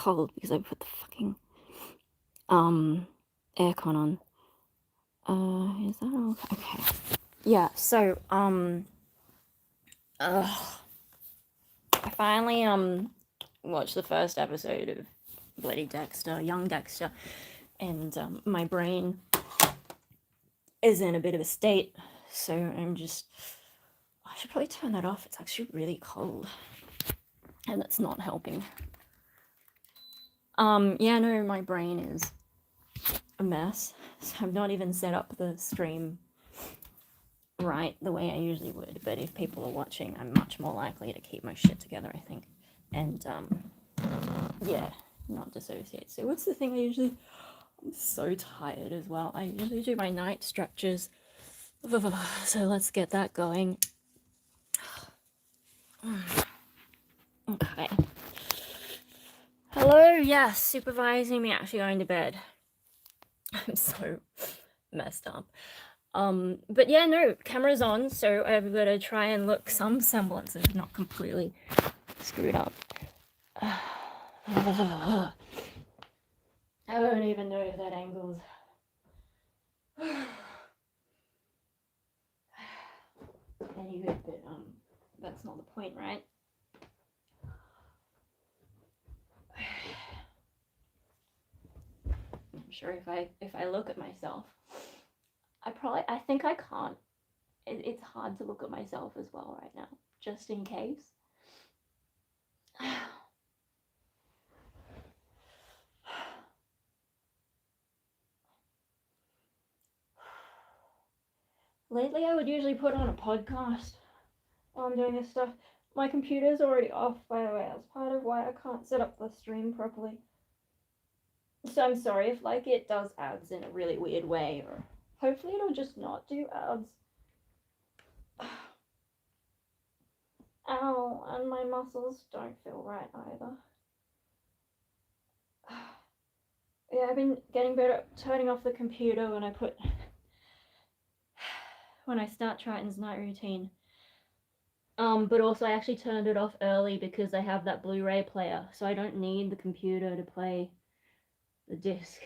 cold because I put the fucking aircon on. Is that all? Okay. Yeah, so I finally watched the first episode of bloody Dexter, young Dexter, and my brain is in a bit of a state, so I should probably turn that off. It's actually really cold, and it's not helping. Yeah, no, my brain is a mess, so I've not even set up the stream right the way I usually would, but if people are watching, I'm much more likely to keep my shit together, I think, and yeah, not dissociate. So what's the thing I usually, I'm so tired as well, I usually do my night stretches, so let's get that going. Okay. Hello, yes, supervising me actually going to bed. I'm so messed up. But yeah, no, camera's on, so I've got to try and look some semblance of not completely screwed up. I don't even know if that angle's any good, but that's not the point, right? I'm sure if I look at myself, I think I can't. It's hard to look at myself as well right now, just in case. Lately, I would usually put on a podcast while I'm doing this stuff. My computer's already off, by the way. That's part of why I can't set up the stream properly. So I'm sorry if like it does ads in a really weird way, or hopefully it'll just not do ads. Ow, and my muscles don't feel right either. Yeah, I've been getting better at turning off the computer when I start Triton's night routine. But also I actually turned it off early because I have that Blu-ray player, so I don't need the computer to play the disc.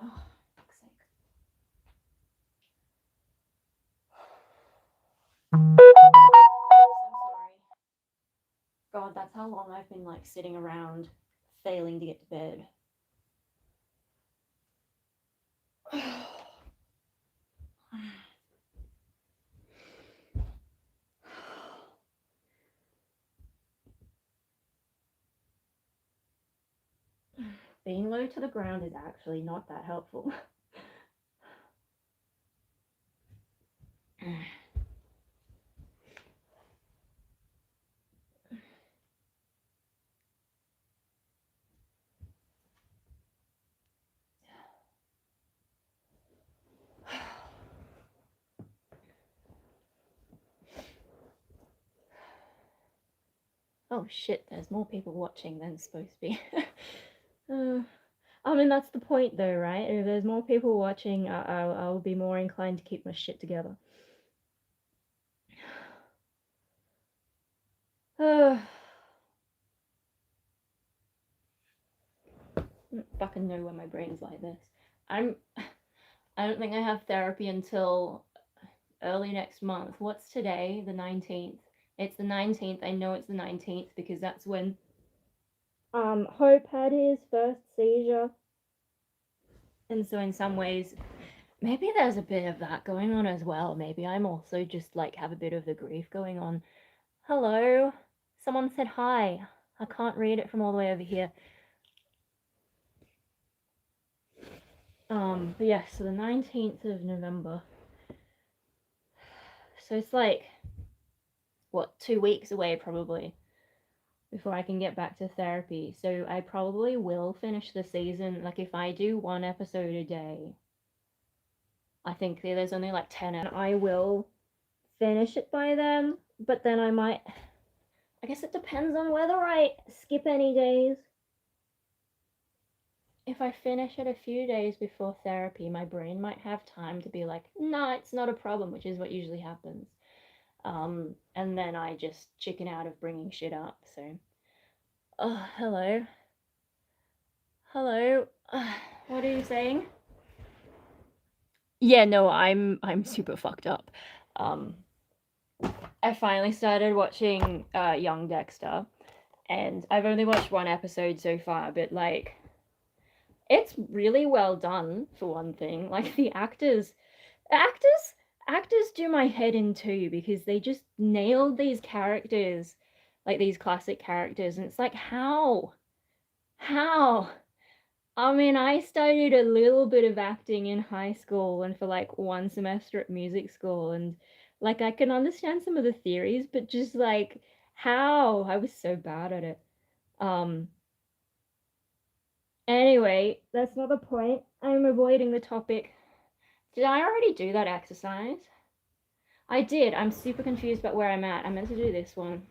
Oh, fuck's sake. I'm sorry. God, that's how long I've been like sitting around failing to get to bed. Being low to the ground is actually not that helpful. Oh shit, there's more people watching than supposed to be. I mean, that's the point though, right? If there's more people watching, I'll be more inclined to keep my shit together. I don't fucking know when my brain's like this. I don't think I have therapy until early next month. What's today? The 19th. It's the 19th. I know it's the 19th because that's when Hope had his first seizure. And so in some ways, maybe there's a bit of that going on as well. Maybe I'm also just like have a bit of the grief going on. Hello? Someone said hi. I can't read it from all the way over here. But yeah, so the 19th of November. So it's like, what, 2 weeks away probably before I can get back to therapy. So I probably will finish the season. Like if I do 1 episode a day, I think there's only like 10, and I will finish it by then. But then I might, I guess it depends on whether I skip any days. If I finish it a few days before therapy, my brain might have time to be like, nah, it's not a problem, which is what usually happens. And then I just chicken out of bringing shit up. So, oh, hello. Hello. What are you saying? Yeah, no, I'm super fucked up. I finally started watching Young Dexter, and I've only watched 1 episode so far, but like, it's really well done for one thing. Like the actors do my head in too, because they just nailed these characters, like these classic characters, and it's like, how I mean, I studied a little bit of acting in high school and for like 1 semester at music school, and like I can understand some of the theories, but just like, how? I was so bad at it. Anyway, that's not the point. I'm avoiding the topic. Did I already do that exercise? I did. I'm super confused about where I'm at. I meant to do this one.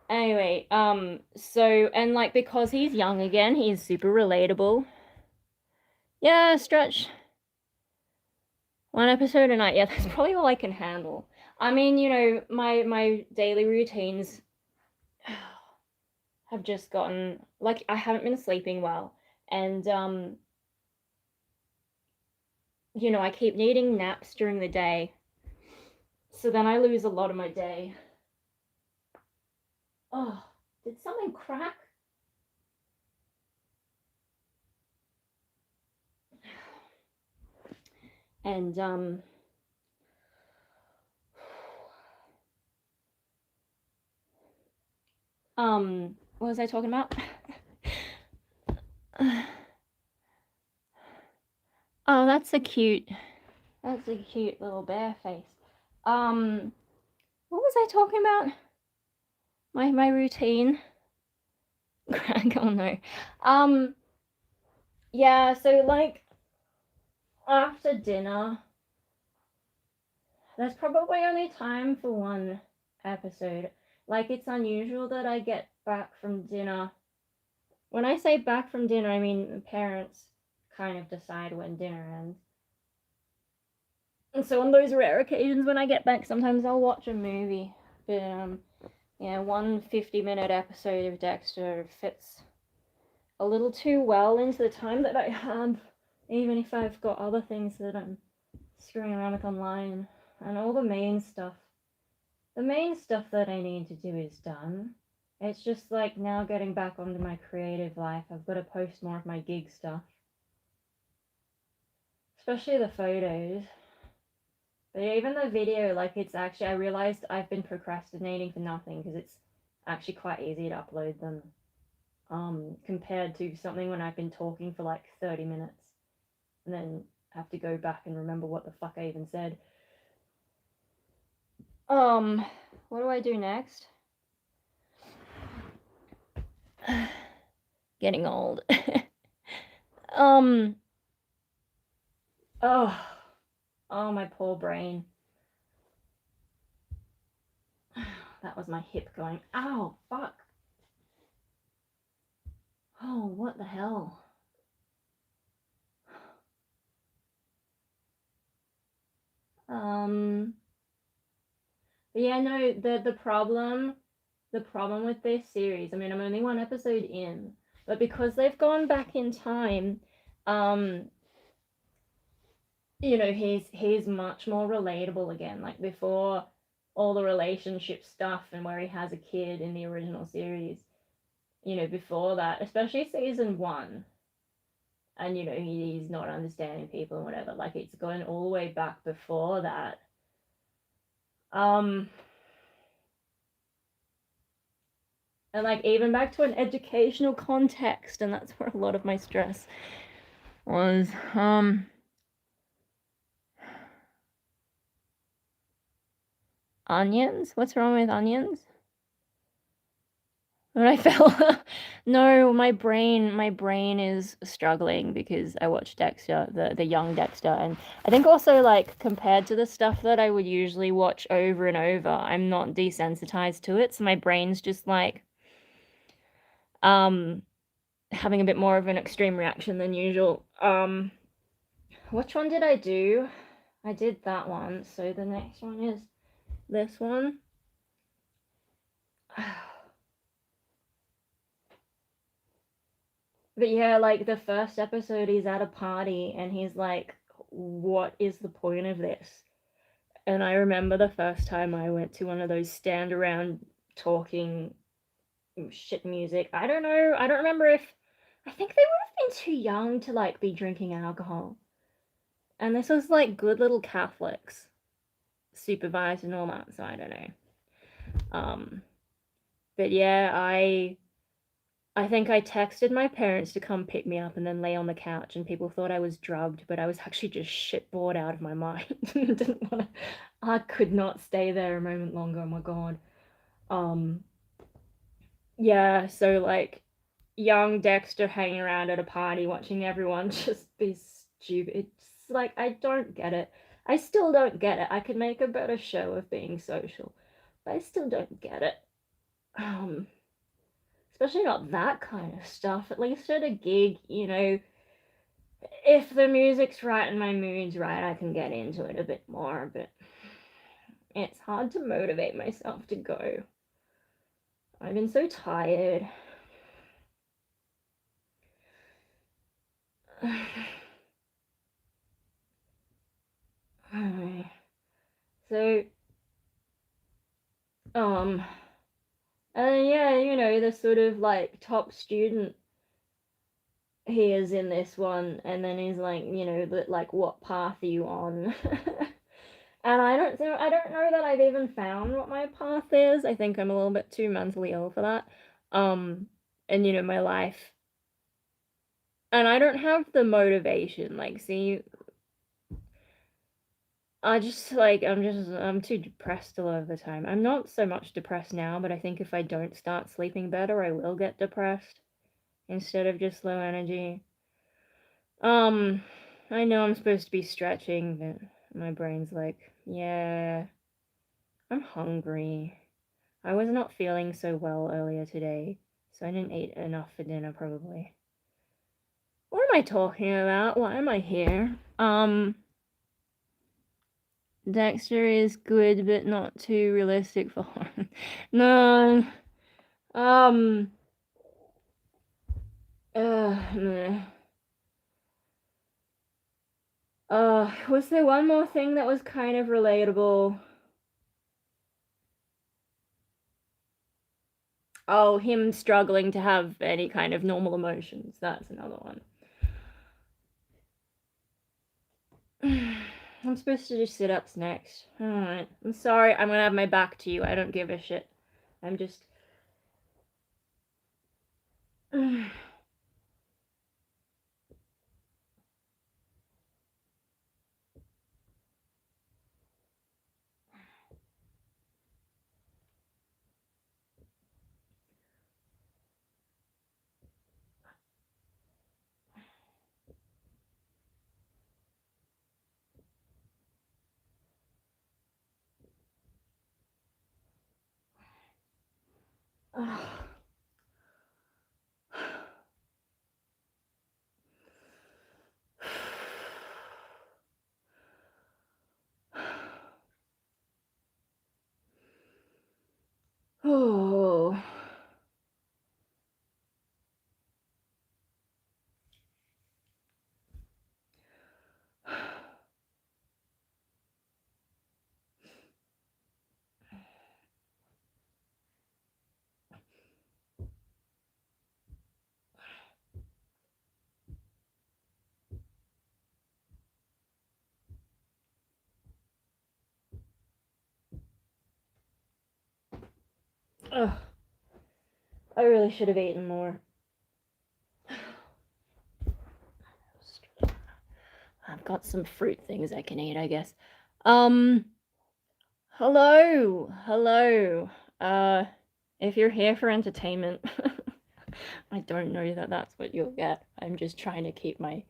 Anyway, so, and like, because he's young again, he's super relatable. Yeah, stretch. 1 episode a night. Yeah, that's probably all I can handle. I mean, you know, my daily routines have just gotten, like, I haven't been sleeping well. And, you know, I keep needing naps during the day. So then I lose a lot of my day. Oh, did something crack? And, what was I talking about? Oh, that's a cute little bear face. What was I talking about? My routine. Crack, oh no. Yeah, so like after dinner, there's probably only time for 1 episode. Like, it's unusual that I get back from dinner. When I say back from dinner, I mean the parents kind of decide when dinner ends. And so on those rare occasions when I get back, sometimes I'll watch a movie. But yeah, 1 50-minute episode of Dexter fits a little too well into the time that I have, even if I've got other things that I'm screwing around with online. And all the main stuff that I need to do is done. It's just like now getting back onto my creative life. I've got to post more of my gig stuff, especially the photos. But even the video, like, it's actually, I realized I've been procrastinating for nothing, because it's actually quite easy to upload them, compared to something when I've been talking for like 30 minutes and then have to go back and remember what the fuck I even said. What do I do next? Getting old. Oh, my poor brain. That was my hip going, ow, fuck. Oh, what the hell? But yeah, no, the problem with this series, I mean, I'm only 1 episode in, But because they've gone back in time, you know, he's much more relatable again. Like before all the relationship stuff and where he has a kid in the original series, you know, before that, especially season one, and you know, he's not understanding people and whatever. Like it's going all the way back before that. And like even back to an educational context, and that's where a lot of my stress was. Onions? What's wrong with onions? When I fell, no, my brain is struggling because I watched Dexter, the young Dexter, and I think also like compared to the stuff that I would usually watch over and over, I'm not desensitized to it, so my brain's just like having a bit more of an extreme reaction than usual. Which one did I do? I did that one, so the next one is this one. But yeah, like the first episode, he's at a party and he's like, what is the point of this? And I remember the first time I went to one of those stand around talking shit music. I don't know. I don't remember if. I think they would have been too young to like be drinking alcohol. And this was like good little Catholics supervised and all that, so I don't know. But yeah, I think I texted my parents to come pick me up and then lay on the couch, and people thought I was drugged, but I was actually just shit bored out of my mind. Didn't want to. I could not stay there a moment longer. Oh my god. Yeah. So like, young Dexter hanging around at a party, watching everyone just be stupid. It's like I don't get it. I still don't get it. I could make a better show of being social, but I still don't get it. Especially not that kind of stuff. At least at a gig, you know, if the music's right and my mood's right, I can get into it a bit more, but it's hard to motivate myself to go. I've been so tired. So, and yeah, you know, the sort of like top student he is in this one, and then he's like, you know, but like, what path are you on? And I don't know that I've even found what my path is. I think I'm a little bit too mentally ill for that. And you know, my life, and I don't have the motivation. Like, see, I'm too depressed a lot of the time. I'm not so much depressed now, but I think if I don't start sleeping better, I will get depressed instead of just low energy. I know I'm supposed to be stretching, but my brain's like, yeah, I'm hungry. I was not feeling so well earlier today, so I didn't eat enough for dinner probably. What am I talking about? Why am I here? Dexter is good, but not too realistic for horror. No. Meh. Was there one more thing that was kind of relatable? Oh, him struggling to have any kind of normal emotions. That's another one. I'm supposed to do sit-ups next. Alright. I'm sorry, I'm gonna have my back to you. I don't give a shit. I'm just... Oh. Ugh. I really should have eaten more. I've got some fruit things I can eat, I guess. Hello. If you're here for entertainment, I don't know that that's what you'll get. I'm just trying to keep my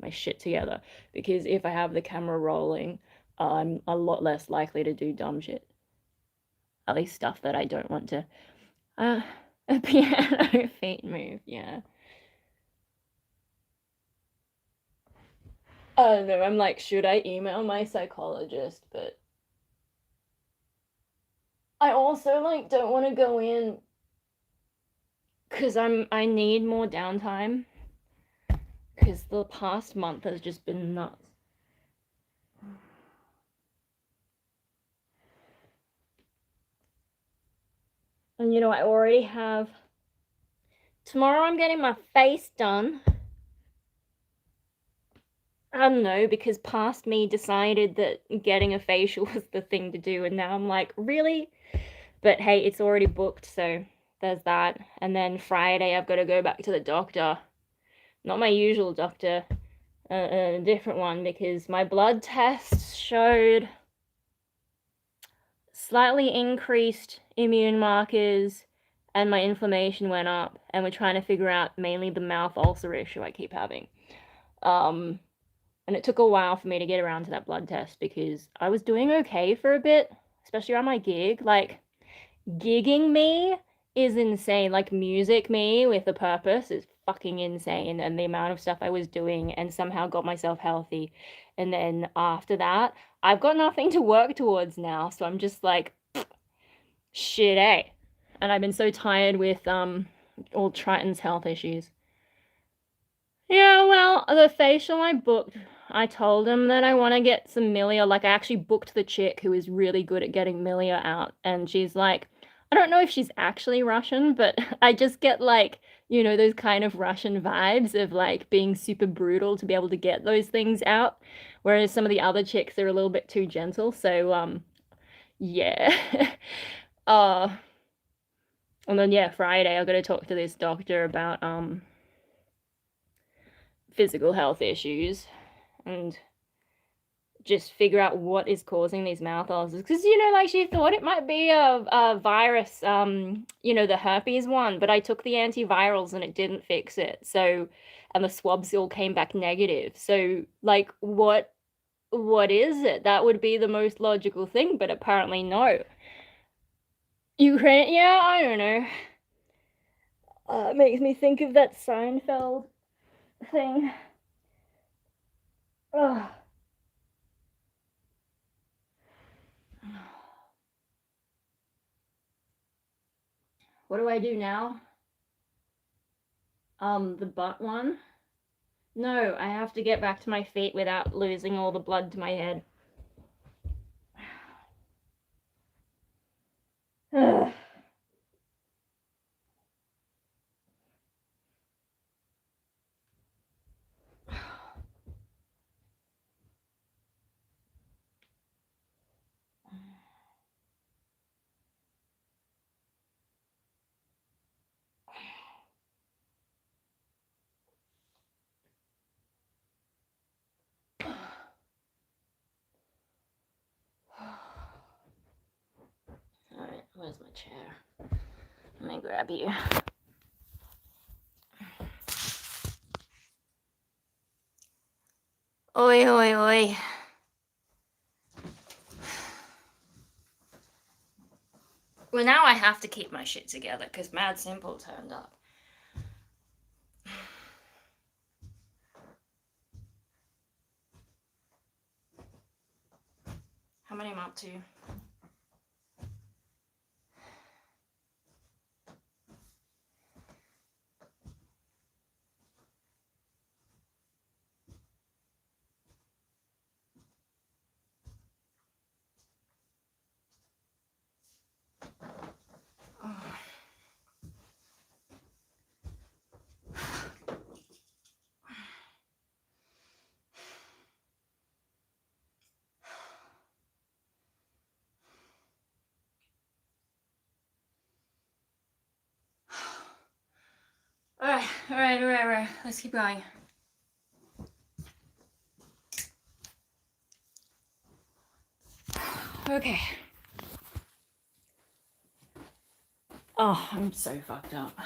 shit together, because if I have the camera rolling, I'm a lot less likely to do dumb shit. At least stuff that I don't want to. A piano feet move, yeah. I don't know, I'm like, should I email my psychologist? But I also like don't want to go in because I need more downtime, because the past month has just been nuts. And you know, I already have, tomorrow I'm getting my face done. I don't know, because past me decided that getting a facial was the thing to do, and now I'm like, really? But hey, it's already booked, so there's that. And then Friday I've got to go back to the doctor. Not my usual doctor, a different one, because my blood tests showed slightly increased immune markers and my inflammation went up, and we're trying to figure out mainly the mouth ulcer issue I keep having. And it took a while for me to get around to that blood test, because I was doing okay for a bit, especially around my gig. Like, gigging me is insane. Like, music me with a purpose is fucking insane. And the amount of stuff I was doing and somehow got myself healthy. And then after that, I've got nothing to work towards now. So I'm just like, shit, eh? And I've been so tired with all Triton's health issues. Yeah, well, the facial I booked, I told him that I want to get some milia. Like, I actually booked the chick who is really good at getting milia out. And she's like, I don't know if she's actually Russian, but I just get like, you know, those kind of Russian vibes of like being super brutal to be able to get those things out. Whereas some of the other chicks are a little bit too gentle. So, yeah. uh, and then, yeah, Friday, I've got to talk to this doctor about, physical health issues and just figure out what is causing these mouth ulcers. Because, you know, like, she thought it might be a virus, you know, the herpes one, but I took the antivirals and it didn't fix it. So, and the swabs all came back negative. So, like, what is it? That would be the most logical thing, but apparently no. Ukraine, yeah, I don't know. It makes me think of that Seinfeld thing. Ugh. What do I do now? The butt one? No, I have to get back to my feet without losing all the blood to my head. Ugh. Alright, where's my chair? Let me grab you. Oi, oi, oi. Well, now I have to keep my shit together because Mad Simple turned up. How many am I up to? Alright. Let's keep going. Okay. Oh, I'm so fucked up.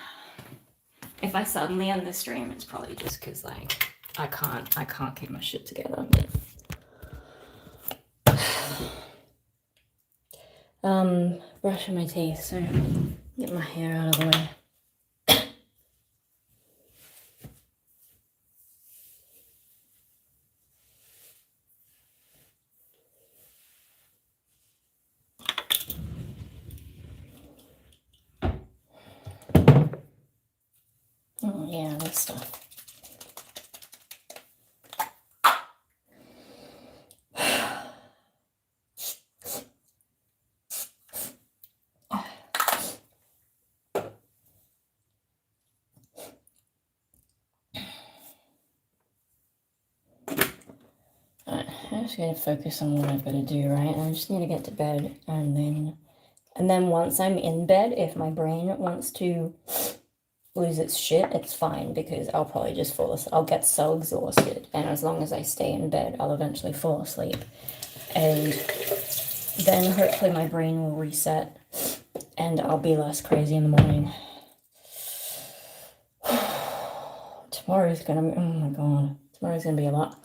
If I suddenly end the stream, it's probably just because, like, I can't keep my shit together. Brushing my teeth, so get my hair out of the way. Oh yeah, this stuff. I'm just gonna focus on what I've got to do, right? I just need to get to bed, and then once I'm in bed, if my brain wants to lose its shit, it's fine, because I'll probably just fall asleep. I'll get so exhausted, and as long as I stay in bed, I'll eventually fall asleep, and then hopefully my brain will reset, and I'll be less crazy in the morning. Tomorrow's gonna be, oh my god, tomorrow's gonna be a lot.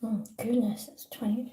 Oh goodness, it's 20.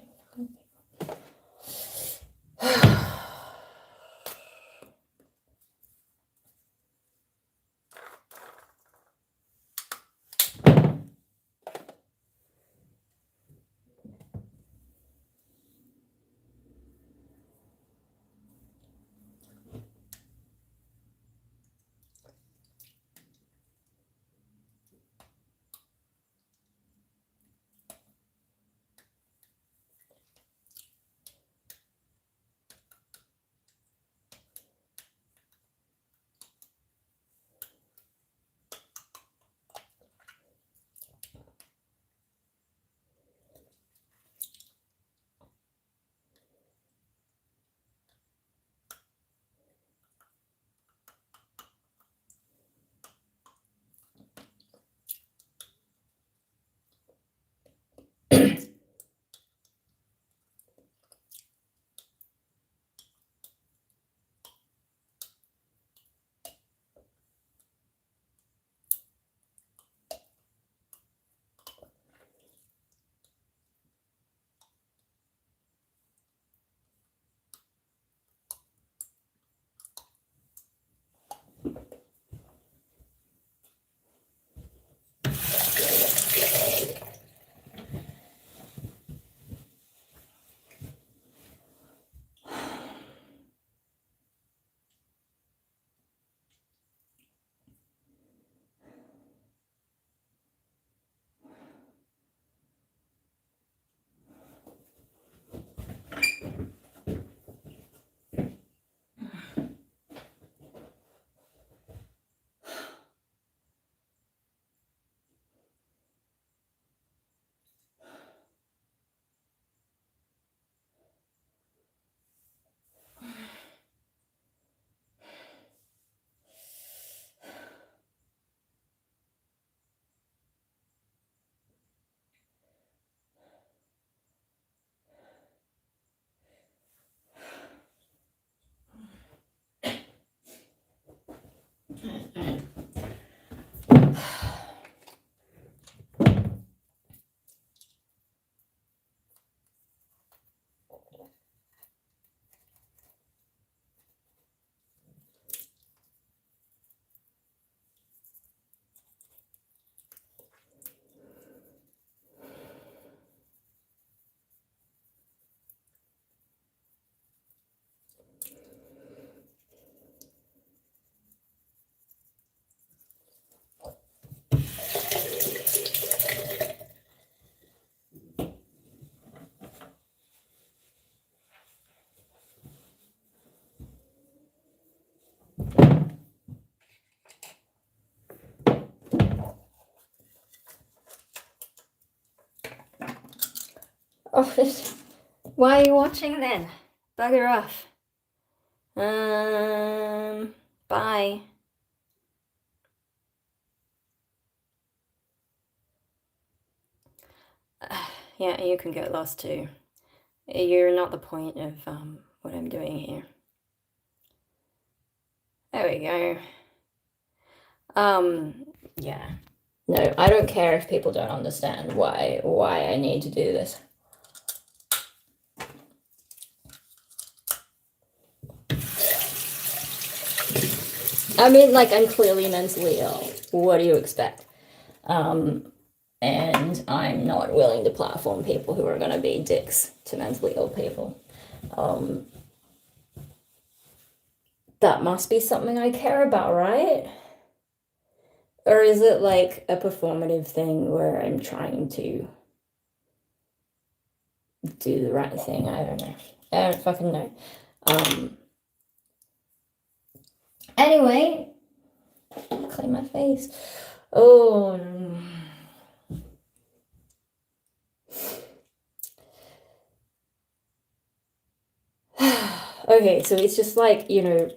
Oh, why are you watching then? Bugger off. Bye. Yeah, you can get lost too. You're not the point of what I'm doing here. There we go. Yeah. No, I don't care if people don't understand why I need to do this. I mean, like, I'm clearly mentally ill. What do you expect? And I'm not willing to platform people who are going to be dicks to mentally ill people. That must be something I care about, right? Or is it like a performative thing where I'm trying to do the right thing? I don't know. I don't fucking know. Anyway, clean my face. Oh. Okay, so it's just like, you know,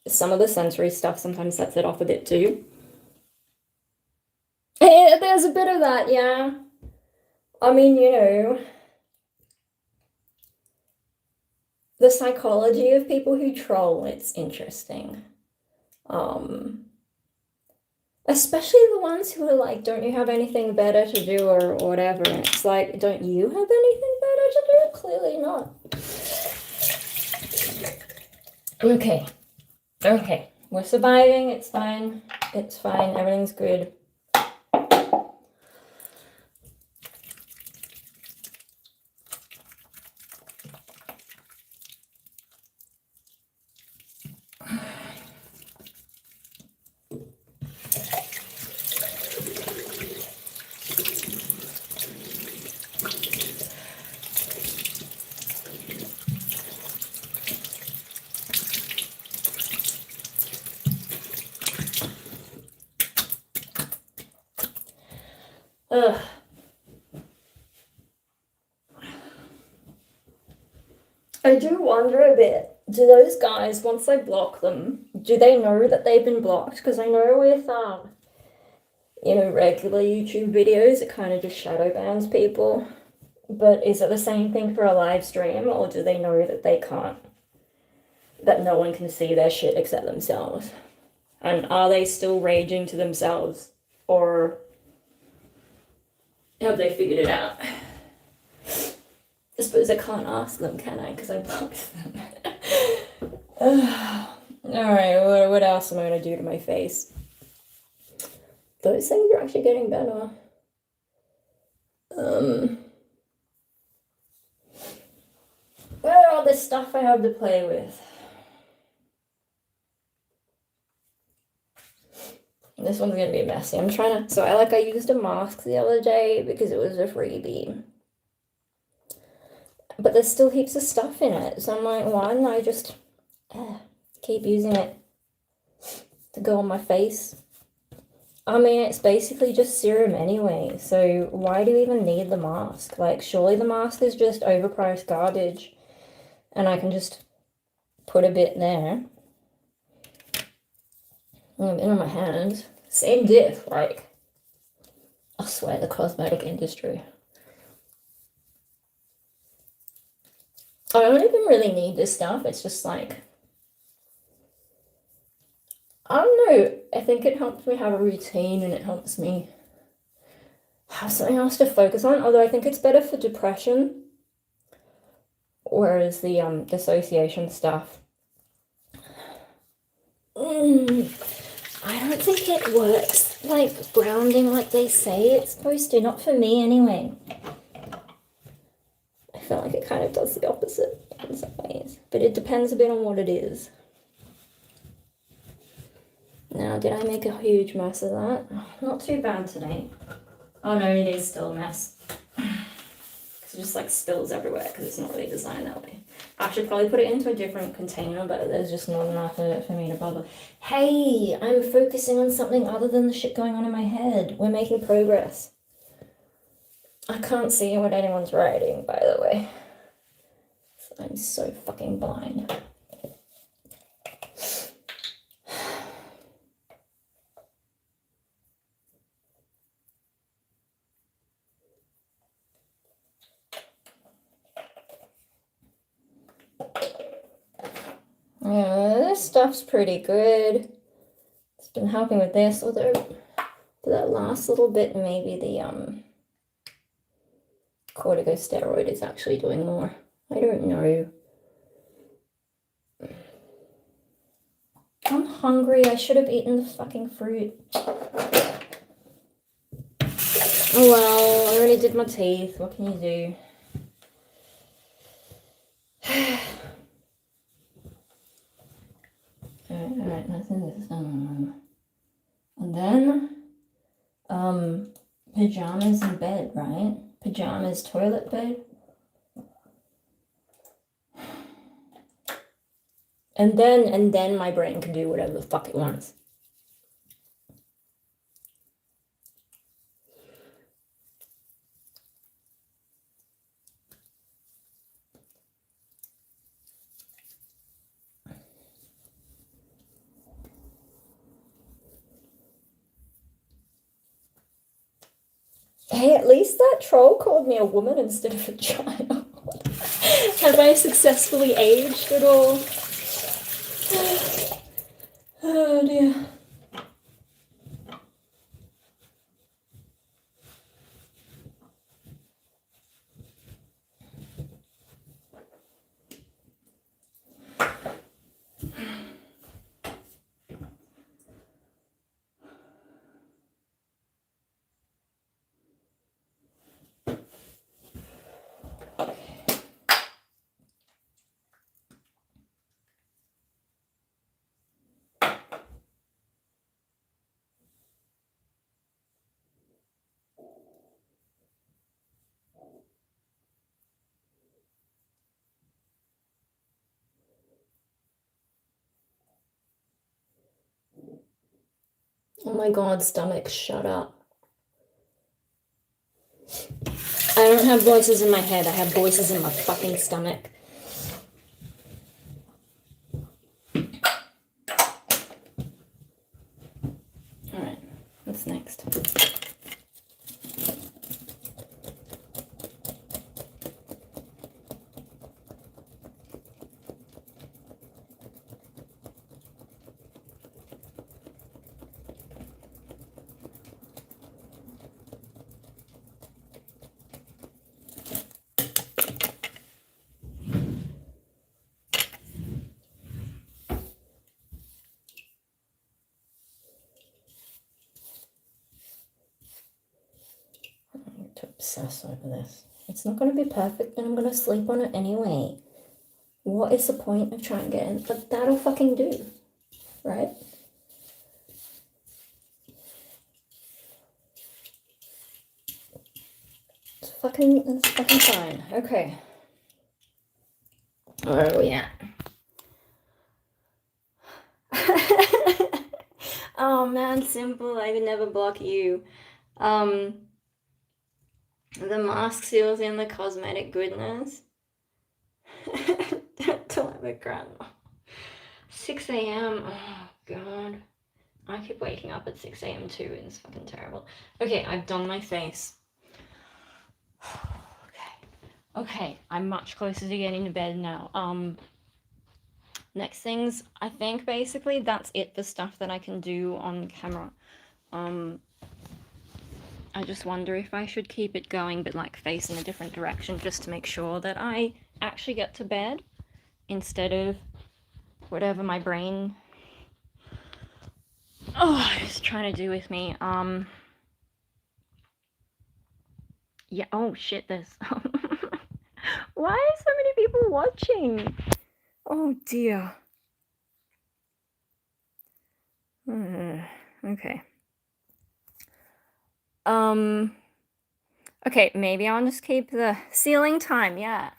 some of the sensory stuff sometimes sets it off a bit too. There's a bit of that, yeah. I mean, you know, the psychology of people who troll, it's interesting. Especially the ones who are like, don't you have anything better to do or whatever? And it's like, don't you have anything better to do? Clearly not. Okay. Okay. We're surviving. It's fine. It's fine. Everything's good. Ugh. I do wonder a bit, do those guys, once I block them, do they know that they've been blocked? Because I know with, you know, regular YouTube videos, it kind of just shadow bans people. But is it the same thing for a live stream, or do they know that they can't, that no one can see their shit except themselves? And are they still raging to themselves, or have they figured it out? I suppose I can't ask them, can I? Because I blocked them. Alright, what else am I going to do to my face? Those things are actually getting better. Where all this stuff I have to play with? This one's going to be messy. I'm trying to... So I used a mask the other day because it was a freebie. But there's still heaps of stuff in it. So I'm like, why don't I just keep using it to go on my face? I mean, it's basically just serum anyway. So why do you even need the mask? Like, surely the mask is just overpriced garbage. And I can just put a bit there. And a bit on my hands. Same diff, like. I swear, the cosmetic industry. I don't even really need this stuff. It's just like, I don't know. I think it helps me have a routine and it helps me have something else to focus on. Although I think it's better for depression. Whereas the dissociation stuff, I don't think it works like grounding like they say it's supposed to. Not for me anyway. I feel like it kind of does the opposite in some ways. But it depends a bit on what it is. Now, did I make a huge mess of that? Not too bad today. Oh no, it is still a mess. It just like spills everywhere because it's not really designed that way. I should probably put it into a different container, but there's just not enough of it for me to bother. Hey, I'm focusing on something other than the shit going on in my head. We're making progress. I can't see what anyone's writing, by the way. I'm so fucking blind. Yeah, this stuff's pretty good. It's been helping with this, although for that last little bit, maybe the corticosteroid is actually doing more. I don't know. I'm hungry. I should have eaten the fucking fruit. Oh well, I already did my teeth. What can you do? Alright, I think this is done. And then, pajamas in bed, right? Pajamas, toilet bed. And then my brain can do whatever the fuck it wants. Hey, at least that troll called me a woman instead of a child. Have I successfully aged at all? Oh dear. Oh my god, stomach, shut up. I don't have voices in my head, I have voices in my fucking stomach. Alright, what's next? To obsess over this. It's not going to be perfect and I'm going to sleep on it anyway. What is the point of trying to get in? But that'll fucking do, right? It's fucking fine. Okay. Where are we at? Oh man, simple. I would never block you. The mask seals in the cosmetic goodness. Don't have a grandma. 6 a.m. Oh god. I keep waking up at 6 a.m. too, and it's fucking terrible. Okay, I've done my face. Okay, I'm much closer to getting to bed now. Next things, I think basically that's it for stuff that I can do on camera. I just wonder if I should keep it going, but like face in a different direction, just to make sure that I actually get to bed instead of whatever my brain is trying to do with me. Yeah, oh shit, there's why are so many people watching? Oh dear. Okay. Okay, maybe I'll just keep the ceiling time, yeah.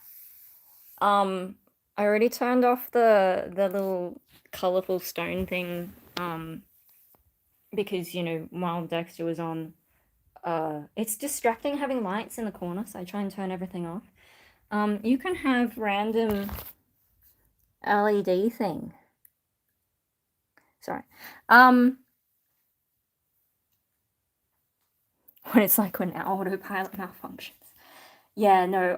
I already turned off the little colorful stone thing, because, you know, while Dexter was on, it's distracting having lights in the corner, so I try and turn everything off. You can have random LED thing. Sorry. What it's like when our autopilot malfunctions. Yeah, no,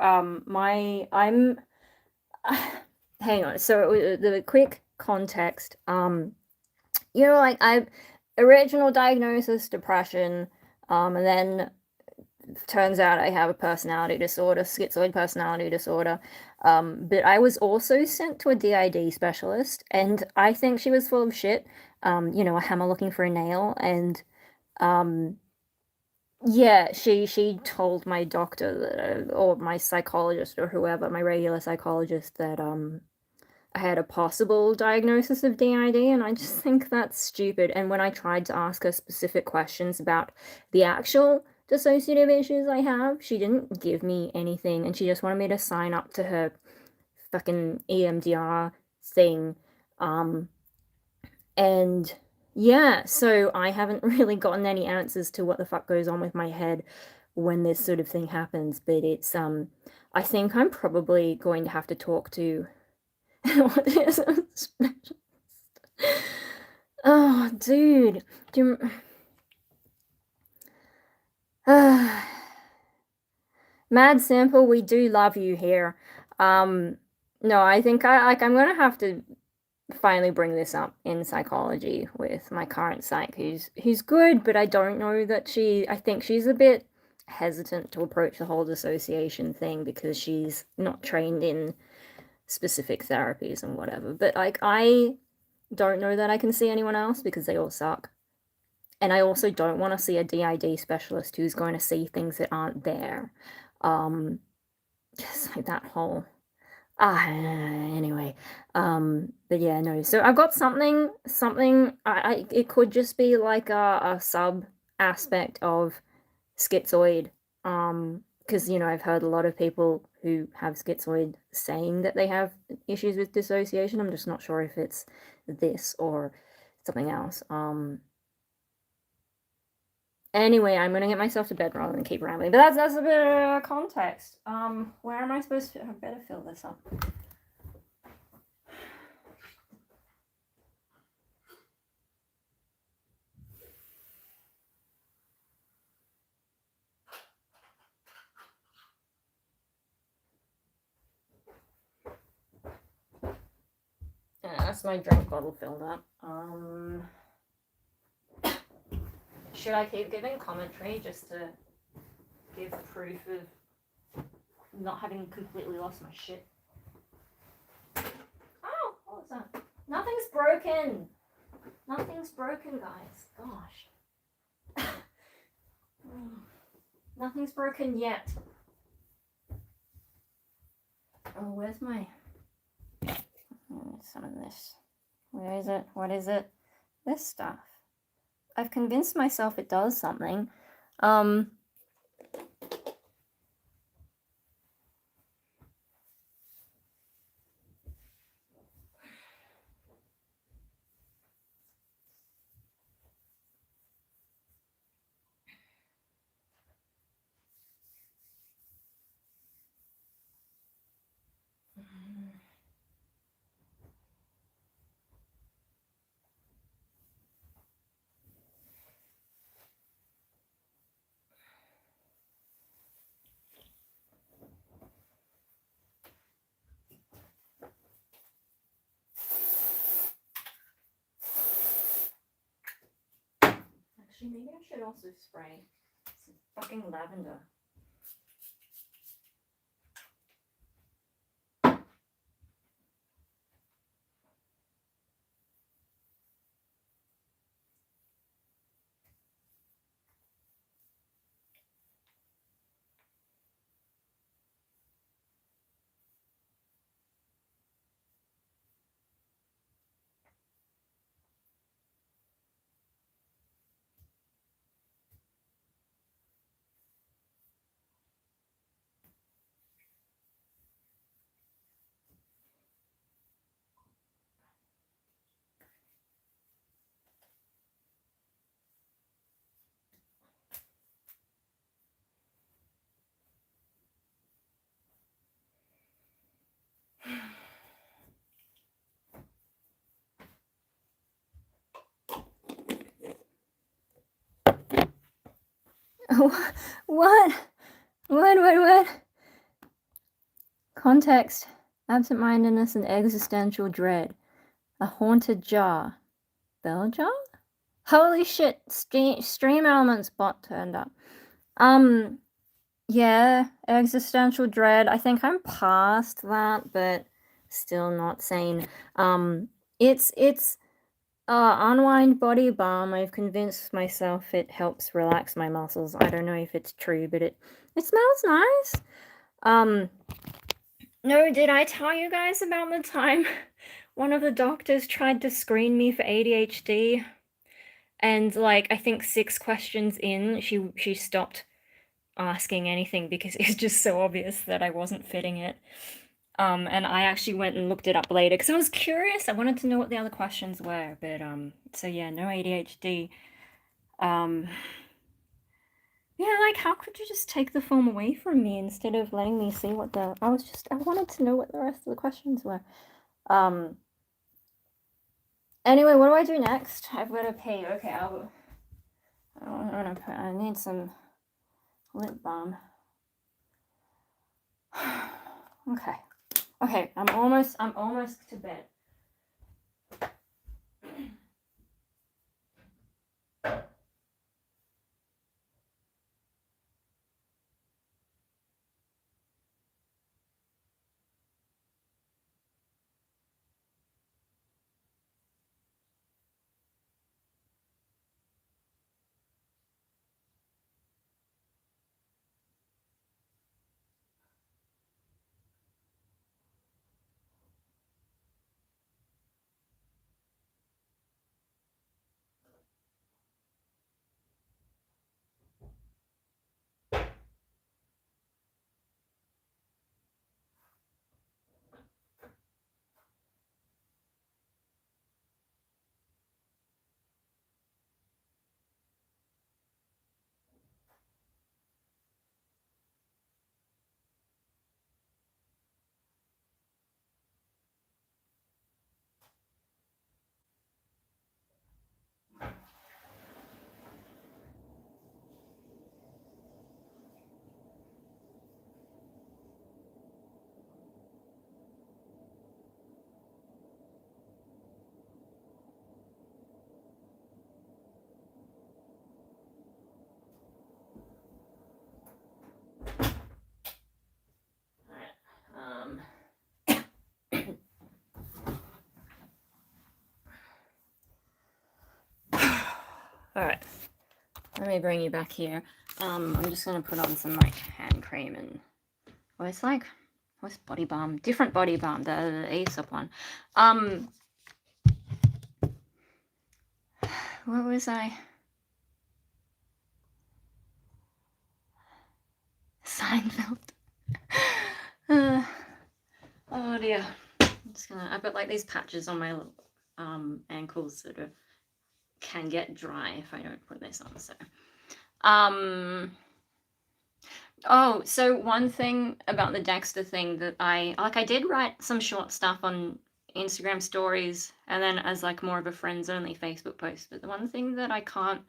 hang on. So the quick context, you know, like original diagnosis, depression, and then turns out I have a personality disorder, schizoid personality disorder. But I was also sent to a DID specialist, and I think she was full of shit. You know, a hammer looking for a nail, and yeah, she told my doctor that, or my psychologist or whoever, my regular psychologist, that I had a possible diagnosis of DID, and I just think that's stupid. And when I tried to ask her specific questions about the actual dissociative issues I have, she didn't give me anything, and she just wanted me to sign up to her fucking EMDR thing. And yeah, so I haven't really gotten any answers to what the fuck goes on with my head when this sort of thing happens, but it's I think I'm probably going to have to talk to what is a specialist. Oh, dude. Do you... Mad Sample, we do love you here. No, I think I'm gonna have to finally bring this up in psychology with my current psych, who's good, but I don't know that I think she's a bit hesitant to approach the whole dissociation thing because she's not trained in specific therapies and whatever. But like, I don't know that I can see anyone else because they all suck. And I also don't want to see a DID specialist who's going to see things that aren't there. Just like that whole anyway. But yeah, no, so I've got something it could just be like a sub aspect of schizoid, because you know, I've heard a lot of people who have schizoid saying that they have issues with dissociation. I'm just not sure if it's this or something else. Anyway, I'm gonna get myself to bed rather than keep rambling. But that's a bit of context. Where am I supposed to? I better fill this up. Yeah, that's my drink bottle filled up. Should I keep giving commentary just to give proof of not having completely lost my shit? Oh, what was that? Nothing's broken! Nothing's broken, guys. Gosh. Nothing's broken yet. Oh, where's my... some of this. Where is it? What is it? This stuff. I've convinced myself it does something. Actually, maybe I should also spray some fucking lavender. What? What? Context, absent-mindedness, and existential dread. A haunted jar. Bell jar? Holy shit, Stream Elements bot turned up. Yeah, existential dread. I think I'm past that, but still not sane. It's Unwind Body Balm. I've convinced myself it helps relax my muscles. I don't know if it's true, but it smells nice. No, did I tell you guys about the time one of the doctors tried to screen me for ADHD? And like, I think 6 questions in, she stopped asking anything because it's just so obvious that I wasn't fitting it. And I actually went and looked it up later because I was curious. I wanted to know what the other questions were, but so yeah, no ADHD. Yeah, like, how could you just take the film away from me instead of letting me see what the... I wanted to know what the rest of the questions were. Anyway, what do I do next? I've got to pee. Okay, I need some lip balm. Okay, I'm almost to bed. Alright, let me bring you back here. I'm just gonna put on some like hand cream and what's body balm? Different body balm, the Aesop one. What was I? Seinfeld. Oh dear. I've got like these patches on my ankles that can get dry if I don't put this on, so. Oh, so one thing about the Dexter thing that I did write some short stuff on Instagram stories and then as like more of a friends only Facebook post, but the one thing that I can't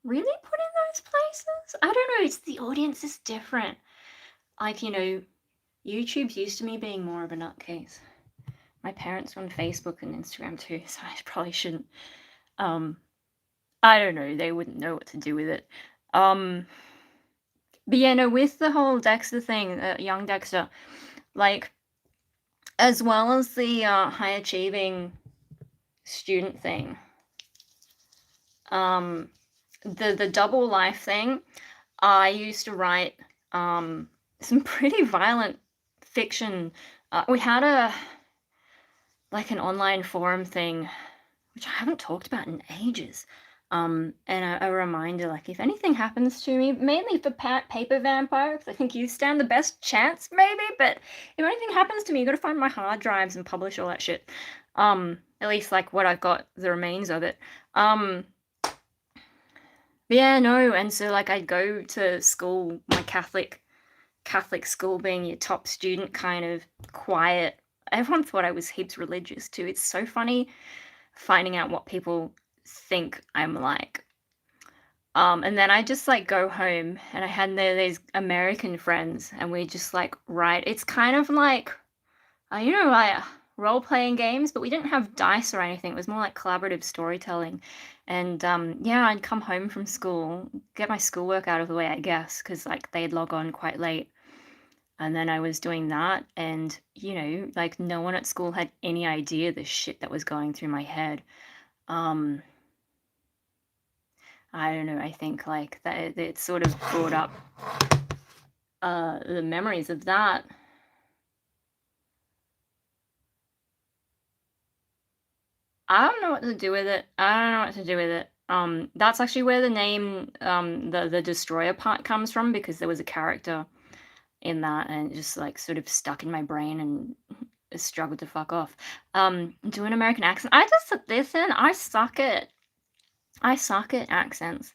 really put in those places, I don't know, it's the audience is different. Like, you know, YouTube's used to me being more of a nutcase. My parents are on Facebook and Instagram too, so I probably shouldn't. I don't know, they wouldn't know what to do with it. But yeah, no, with the whole Dexter thing, young Dexter, like, as well as the high achieving student thing, the double life thing, I used to write some pretty violent fiction. We had an online forum thing, which I haven't talked about in ages. And a reminder, like, if anything happens to me, mainly for Paper Vampire, because I think you stand the best chance, maybe, but if anything happens to me, you gotta find my hard drives and publish all that shit. At least, like, what I've got, the remains of it. But yeah, no, and so, like, I'd go to school, my Catholic school being your top student, kind of quiet. Everyone thought I was heaps religious, too. It's so funny finding out what people think I'm like. And then I just like go home and I had these American friends and we just like write. It's kind of like, like role playing games, but we didn't have dice or anything. It was more like collaborative storytelling. And yeah, I'd come home from school, get my schoolwork out of the way, I guess, because like they'd log on quite late. And then I was doing that, and like no one at school had any idea the shit that was going through my head. Um, I don't know. I think like that it sort of brought up the memories of that. I don't know what to do with it. I don't know what to do with it. That's actually where the name, the destroyer part comes from, because there was a character in that, and it just like sort of stuck in my brain and struggled to fuck off. Do an American accent. I just listen. I suck at accents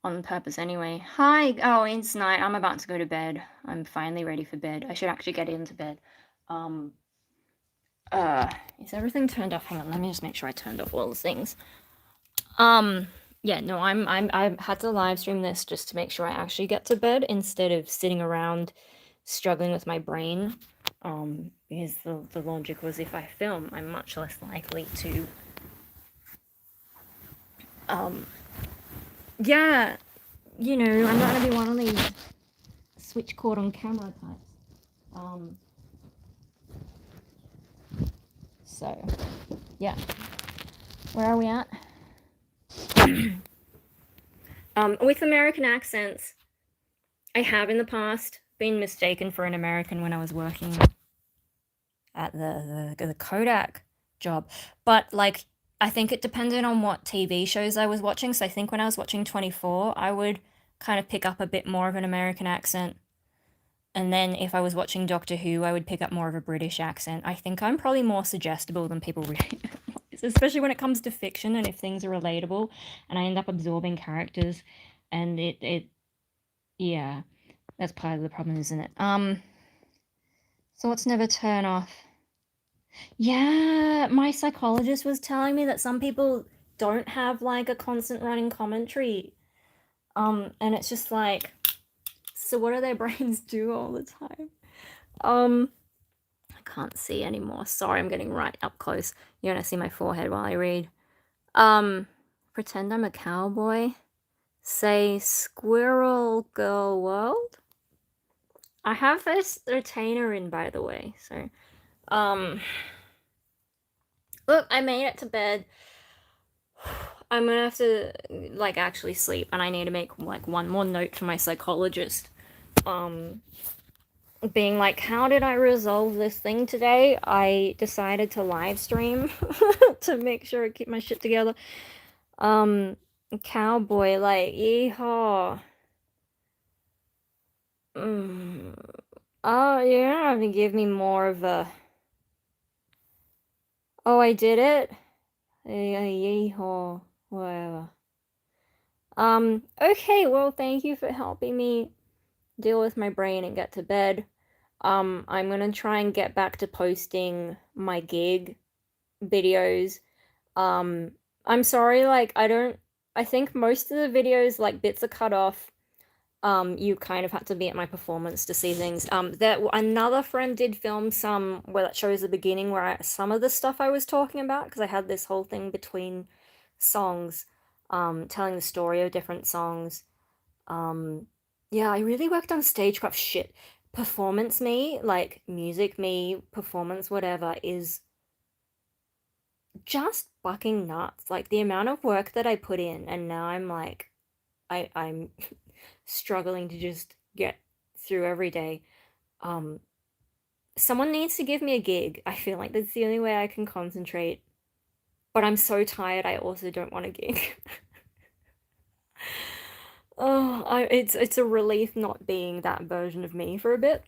on purpose anyway. Hi. Oh, it's night. I'm about to go to bed. I'm finally ready for bed. I should actually get into bed. Um. Is everything turned off? Hang on. Let me just make sure I turned off all the things. Yeah, no, I had to live stream this just to make sure I actually get to bed instead of sitting around struggling with my brain. Because the logic was, if I film, I'm much less likely to yeah, I'm not gonna be one of these switch cord on camera types. So yeah. Where are we at? With American accents, I have in the past been mistaken for an American when I was working at the Kodak job. But like, I think it depended on what TV shows I was watching. So I think when I was watching 24, I would kind of pick up a bit more of an American accent. And then if I was watching Doctor Who, I would pick up more of a British accent. I think I'm probably more suggestible than people really realize, especially when it comes to fiction and if things are relatable, and I end up absorbing characters, and yeah, that's part of the problem, isn't it? So let's never turn off. Yeah, my psychologist was telling me that some people don't have like a constant running commentary. And it's just like, so what do their brains do all the time? I can't see anymore. Sorry, I'm getting right up close. You're gonna see my forehead while I read. Pretend I'm a cowboy. Say Squirrel Girl World. I have this retainer in, by the way, so look, I made it to bed. I'm gonna have to like actually sleep, and I need to make like one more note to my psychologist. Being like, how did I resolve this thing today? I decided to live stream to make sure I keep my shit together. Cowboy, like, yeehaw. Oh, you're not gonna give me more of a. Oh, I did it? Yeehaw. Whatever. Okay, well, thank you for helping me deal with my brain and get to bed. I'm gonna try and get back to posting my gig videos. I'm sorry, like, I think most of the videos, like, bits are cut off. You kind of had to be at my performance to see things. Another friend did film some where that shows the beginning where some of the stuff I was talking about, because I had this whole thing between songs, telling the story of different songs. Yeah, I really worked on stagecraft shit. Performance me, like music me, performance whatever, is just fucking nuts. Like the amount of work that I put in, and now I'm like, I'm struggling to just get through every day. Someone needs to give me a gig. I feel like that's the only way I can concentrate. But I'm so tired, I also don't want a gig. Oh, it's a relief not being that version of me for a bit.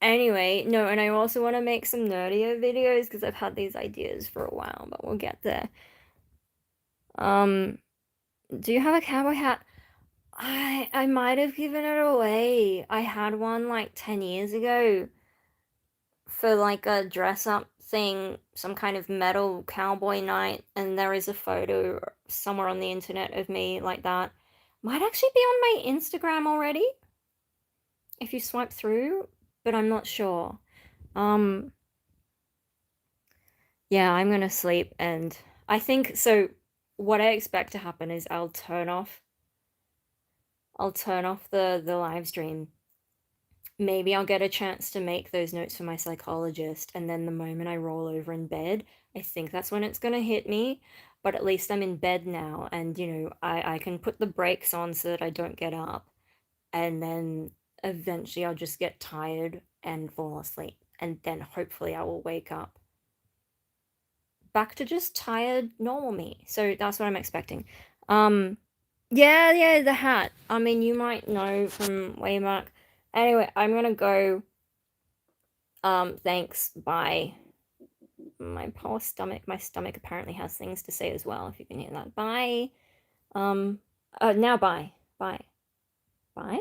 Anyway, no, and I also want to make some nerdier videos because I've had these ideas for a while, but we'll get there. Do you have a cowboy hat? I might have given it away. I had one like 10 years ago for like a dress up thing, some kind of metal cowboy night, and there is a photo somewhere on the internet of me like that. Might actually be on my Instagram already if you swipe through, but I'm not sure. Yeah, I'm gonna sleep, and I think so. What I expect to happen is I'll turn off the live stream. Maybe I'll get a chance to make those notes for my psychologist, and then the moment I roll over in bed, I think that's when it's gonna hit me. But at least I'm in bed now, and I can put the brakes on so that I don't get up, and then eventually I'll just get tired and fall asleep, and then hopefully I will wake up back to just tired normal me. So that's what I'm expecting. Yeah, the hat. I mean, you might know from way back. Anyway, I'm gonna go. Thanks. Bye. My poor stomach. My stomach apparently has things to say as well, if you can hear that. Bye. Now bye. Bye. Bye.